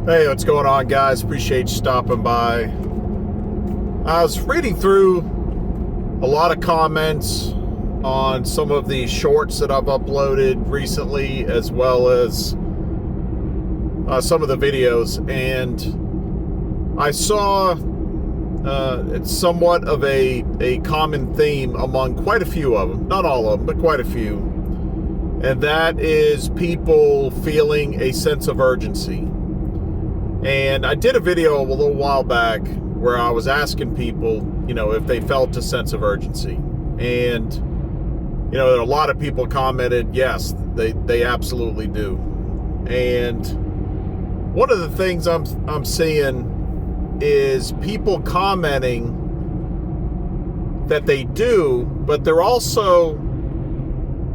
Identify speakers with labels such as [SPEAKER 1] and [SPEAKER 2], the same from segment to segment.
[SPEAKER 1] Hey, what's going on, guys? Appreciate you stopping by. I was reading through a lot of comments on some of the shorts that I've uploaded recently, as well as some of the videos, and I saw it's somewhat of a common theme among quite a few of them. Not all of them, but quite a few. And that is people feeling a sense of urgency. And I did a video a little while back where I was asking people, if they felt a sense of urgency. And, a lot of people commented, yes, they absolutely do. And one of the things I'm seeing is people commenting that they do, but they're also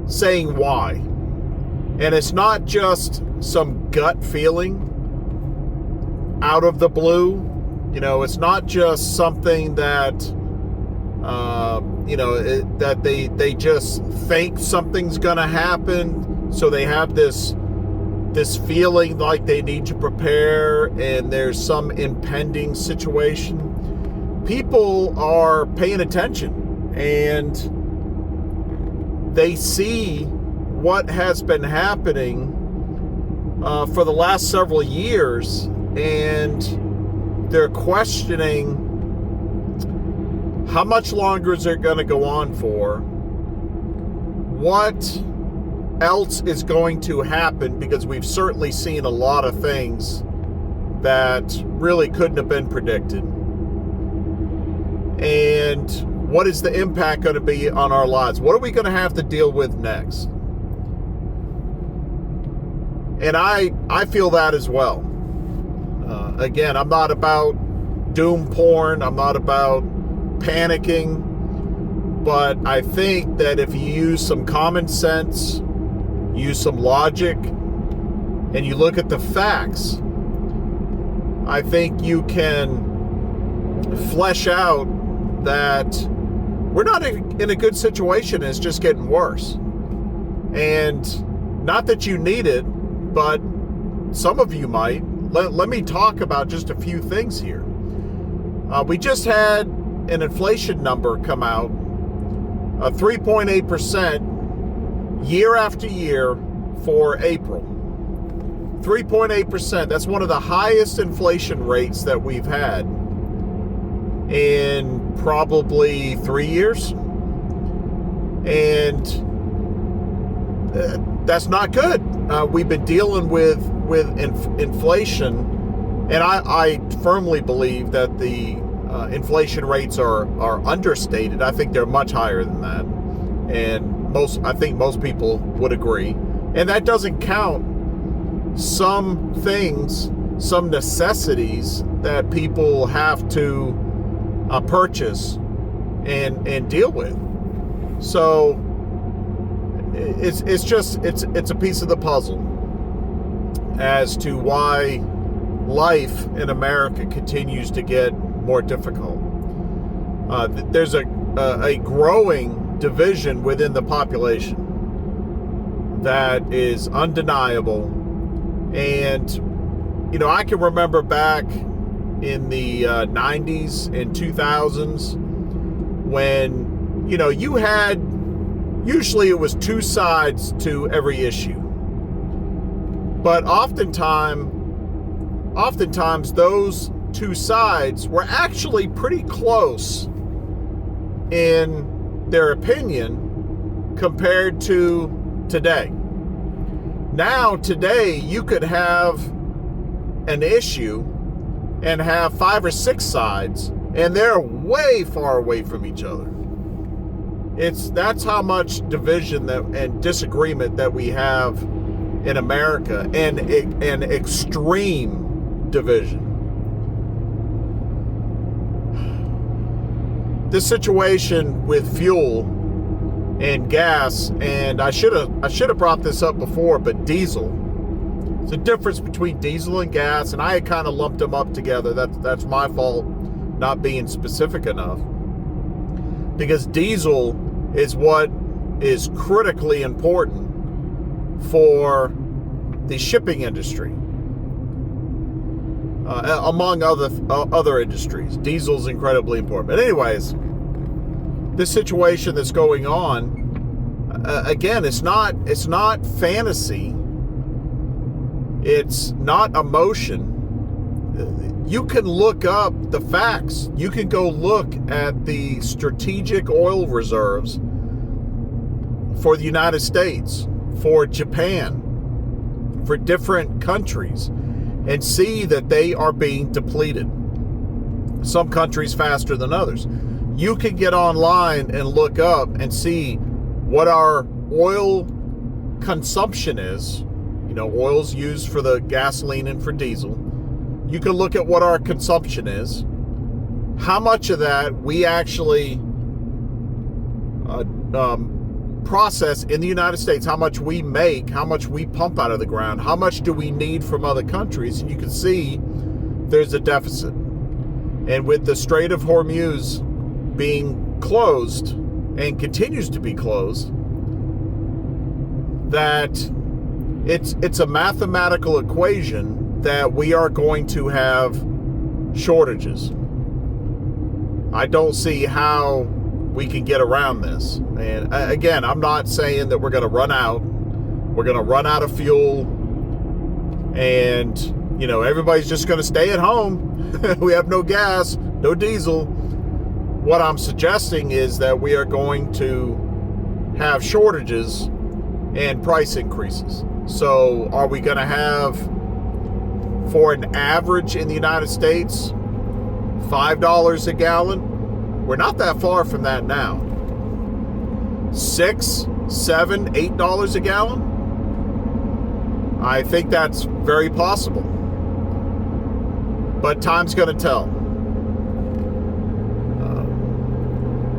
[SPEAKER 1] saying why. And it's not just some gut feeling out of the blue. It's not just something that that they just think something's gonna happen, so they have this feeling like they need to prepare and there's some impending situation. People are paying attention and they see what has been happening for the last several years, and they're questioning how much longer is it going to go on for? What else is going to happen? Because we've certainly seen a lot of things that really couldn't have been predicted. And what is the impact going to be on our lives? What are we going to have to deal with next? And I feel that as well. Again, I'm not about doom porn. I'm not about panicking. But I think that if you use some common sense, use some logic, and you look at the facts, I think you can flesh out that we're not in a good situation. It's just getting worse. And not that you need it, but some of you might. Let me talk about just a few things here. We just had an inflation number come out, 3.8% year after year for April. 3.8%. That's one of the highest inflation rates that we've had in probably 3 years. And that's not good. We've been dealing with inflation, and I firmly believe that the inflation rates are understated. I think they're much higher than that, and I think most people would agree. And that doesn't count some things, some necessities that people have to purchase and deal with. So it's a piece of the puzzle as to why life in America continues to get more difficult. There's a growing division within the population that is undeniable. And I can remember back in the 90s and 2000s when you had, usually it was two sides to every issue. But oftentimes those two sides were actually pretty close in their opinion compared to today. Now, today, you could have an issue and have 5 or 6 sides, and they're way far away from each other. That's how much division and disagreement that we have in America, and an extreme division. This situation with fuel and gas, and I should have brought this up before, but diesel. There's a difference between diesel and gas, and I had kind of lumped them up together. That's my fault, not being specific enough. Because diesel is what is critically important for the shipping industry. among other industries. Diesel's incredibly important. But anyways, this situation that's going on, again, it's not fantasy. It's not emotion. You can look up the facts. You can go look at the strategic oil reserves for the United States, for Japan, for different countries, and see that they are being depleted. Some countries faster than others. You can get online and look up and see what our oil consumption is. You know, oil's used for the gasoline and for diesel. You can look at what our consumption is, how much of that we actually process in the United States, how much we make, how much we pump out of the ground, how much do we need from other countries, and you can see there's a deficit. And with the Strait of Hormuz being closed and continues to be closed, that it's a mathematical equation that we are going to have shortages. I don't see how we can get around this. And again, I'm not saying that we're going to run out. We're going to run out of fuel and, you know, everybody's just going to stay at home. We have no gas, no diesel. What I'm suggesting is that we are going to have shortages and price increases. So are we going to have, for an average in the United States, $5 a gallon? We're not that far from that now. $6, $7, $8 a gallon? I think that's very possible. But time's going to tell.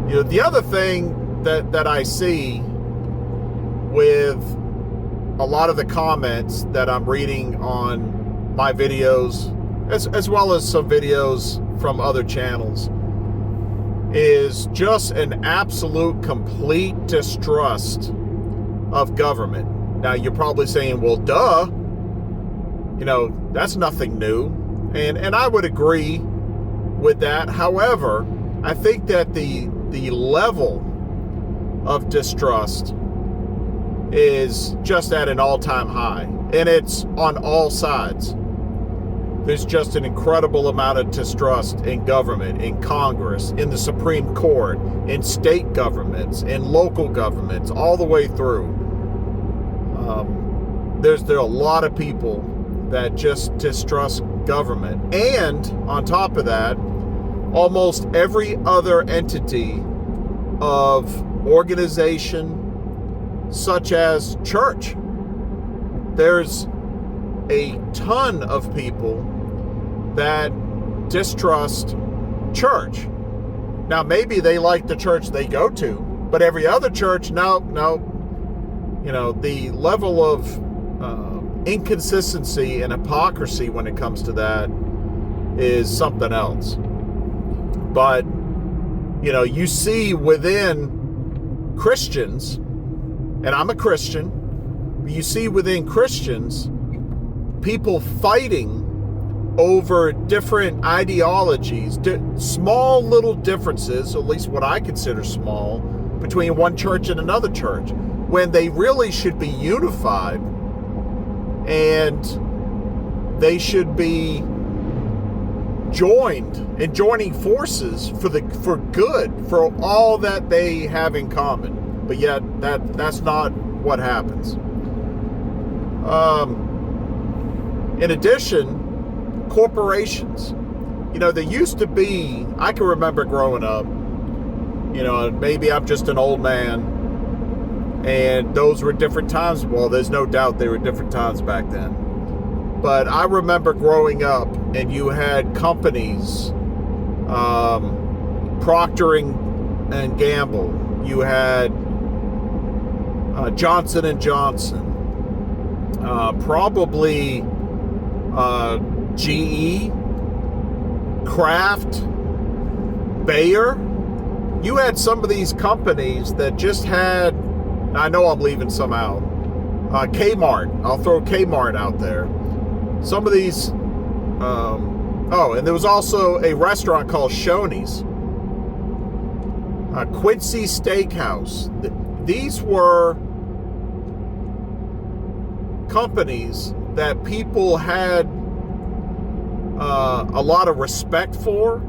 [SPEAKER 1] You know, the other thing that I see with a lot of the comments that I'm reading on my videos, as well as some videos from other channels, is just an absolute complete distrust of government. Now, you're probably saying, well, duh, you know, that's nothing new. And I would agree with that. However, I think that the level of distrust is just at an all-time high, and it's on all sides. There's just an incredible amount of distrust in government, in Congress, in the Supreme Court, in state governments, in local governments, all the way through. There are a lot of people that just distrust government. And on top of that, almost every other entity of organization, such as church. There's a ton of people that distrust church. Now, maybe they like the church they go to, but every other church, no. You know, the level of inconsistency and hypocrisy when it comes to that is something else. But, you know, you see within Christians, and I'm a Christian, but you see within Christians people fighting over different ideologies, small little differences, at least what I consider small, between one church and another church, when they really should be unified and they should be joining forces for good, for all that they have in common. But yet that's not what happens. In addition, corporations. You know, there used to be, I can remember growing up, you know, maybe I'm just an old man, and those were different times. Well, there's no doubt they were different times back then. But I remember growing up, and you had companies, Procter and Gamble. You had Johnson & Johnson. Probably GE, Kraft, Bayer. You had some of these companies that just had, I know I'm leaving some out, Kmart. I'll throw Kmart out there. Some of these Oh, and there was also a restaurant called Shoney's. Quincy Steakhouse. These were companies that people had a lot of respect for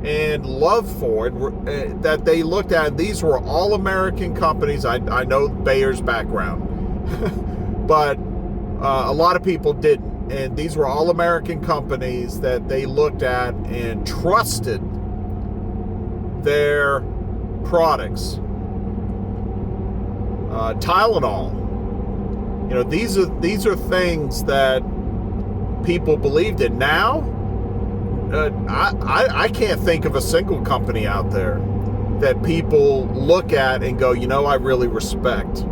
[SPEAKER 1] and love for, that they looked at. These were all American companies. I know Bayer's background, but a lot of people didn't. And these were all American companies that they looked at and trusted their products. Tylenol. You know, these are things that people believed in. Now, I can't think of a single company out there that people look at and go, you know, I really respect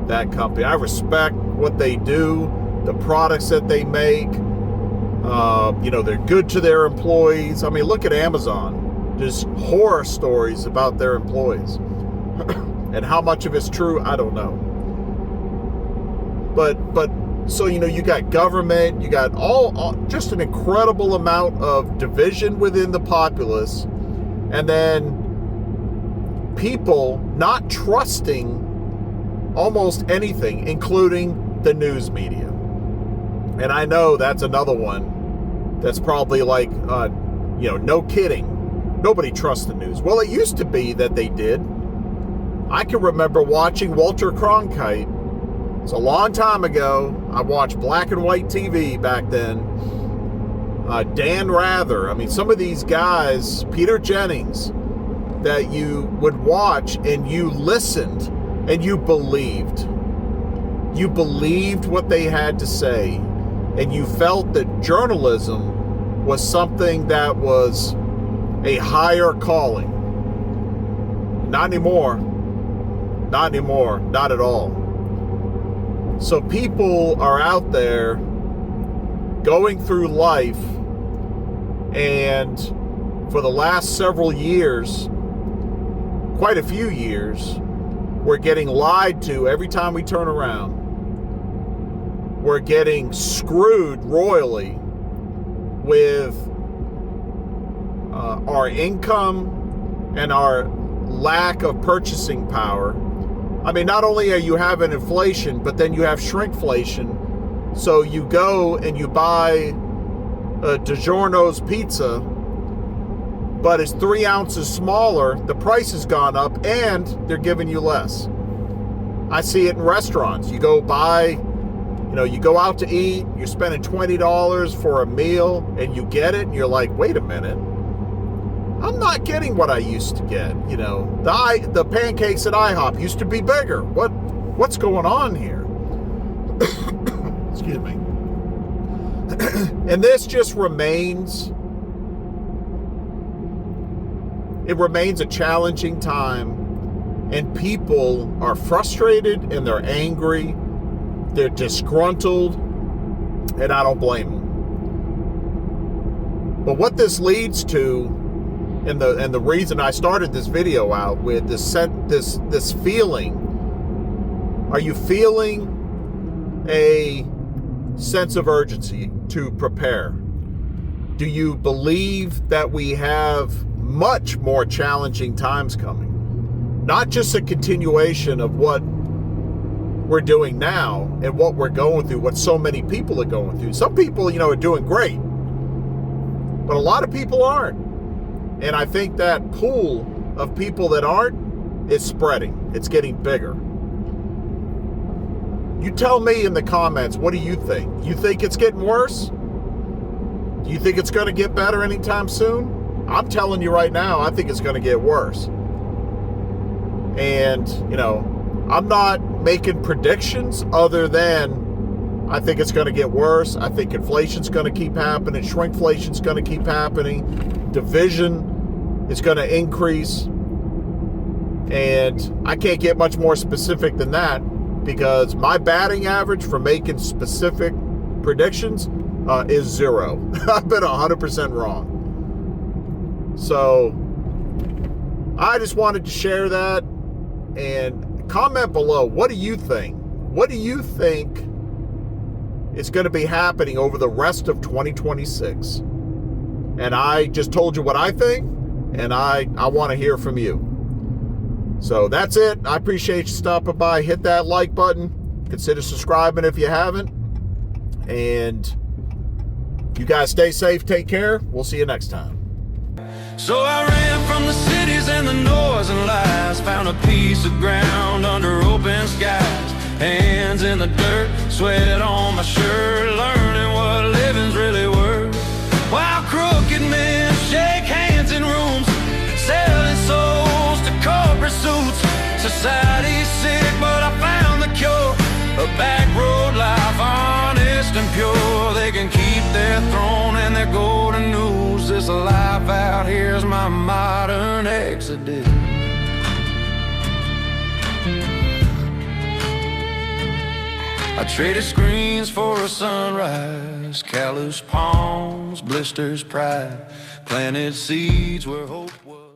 [SPEAKER 1] that company. I respect what they do, the products that they make. You know, they're good to their employees. I mean, look at Amazon. Just horror stories about their employees. And how much of it's true, I don't know. But so, you know, you got government, you got all just an incredible amount of division within the populace, and then people not trusting almost anything, including the news media. And I know that's another one that's probably like, you know, no kidding. Nobody trusts the news. Well, it used to be that they did. I can remember watching Walter Cronkite. It's a long time ago. I watched black and white TV back then. Dan Rather. I mean, some of these guys, Peter Jennings, that you would watch and you listened and you believed. You believed what they had to say. And you felt that journalism was something that was a higher calling. Not anymore. Not anymore. Not at all. So people are out there going through life, and for the last several years, quite a few years, we're getting lied to every time we turn around. We're getting screwed royally with our income and our lack of purchasing power. I mean, not only are you having inflation, but then you have shrinkflation. So you go and you buy a DiGiorno's pizza, but it's 3 ounces smaller. The price has gone up and they're giving you less. I see it in restaurants. You go buy, you know, you go out to eat, you're spending $20 for a meal and you get it and you're like, wait a minute. I'm not getting what I used to get. You know, the pancakes at IHOP used to be bigger. What's going on here? Excuse me. And this just remains a challenging time, and people are frustrated and they're angry, they're disgruntled, and I don't blame them. But what this leads to, and the reason I started this video out with this feeling, are you feeling a sense of urgency to prepare? Do you believe that we have much more challenging times coming? Not just a continuation of what we're doing now and what we're going through, what so many people are going through. Some people, you know, are doing great, but a lot of people aren't. And I think that pool of people that aren't is spreading. It's getting bigger. You tell me in the comments, what do you think? You think it's getting worse? Do you think it's going to get better anytime soon? I'm telling you right now, I think it's going to get worse. And, you know, I'm not making predictions other than I think it's going to get worse. I think inflation's going to keep happening. Shrinkflation's going to keep happening. Division is going to increase. And I can't get much more specific than that, because my batting average for making specific predictions is 0. I've been 100% wrong. So I just wanted to share that, and comment below. What do you think? What do you think is going to be happening over the rest of 2026? And I just told you what I think, and I want to hear from you. So that's it. I appreciate you stopping by. Hit that like button. Consider subscribing if you haven't. And you guys stay safe. Take care. We'll see you next time.
[SPEAKER 2] So I ran from the cities and the noise and lies, found a piece of ground under open skies. Hands in the dirt, sweat on my shirt, learning what living's really worth. While crooked men shake hands in rooms, selling souls to corporate suits. Society's sick, but I found the cure. A back road life, honest and pure. They can keep their throne and their golden news. This life out here's my modern exodus. I traded screens for a sunrise, callous palms, blisters, pride. Planted seeds where hope was.